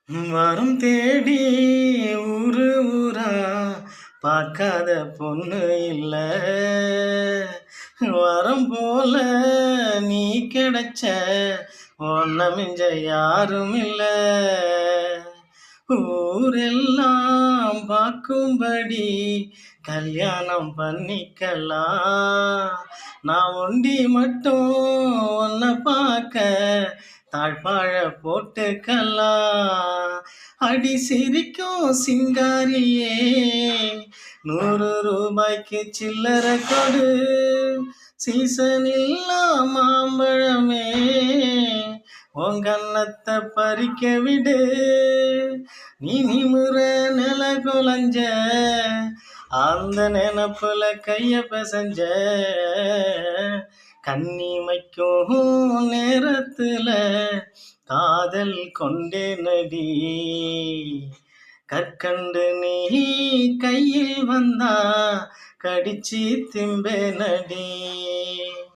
வரம் தேடி ஊரு ஊரா பார்க்காத பொண்ணு இல்ல. வரம் போல நீ கிடைச்ச உன்ன மிஞ்ச யாரும் இல்ல. ஊரெல்லாம் பார்க்கும்படி கல்யாணம் பண்ணிக்கலாம். நான் ஒண்டி மட்டும் உன்னை பார்க்க தாழ்பாழ போட்டுக்கலாம். அடி சிரிக்கும் சிங்காரியே, 100 ரூபாய்க்கு சில்லற கொடு. சீசனில்லா மாம்பழமே, உன் கன்னத்தை பறிக்க விடு. நீ நிமுற நில குலஞ்ச அந்த நினப்புல கைய பிசைஞ்ச கண்ணிமைக்கும் நேரத்துல காதல் கொண்டே நடி. கற்கண்டு நீ கையில் வந்தா கடிச்சு திம்பே நடி.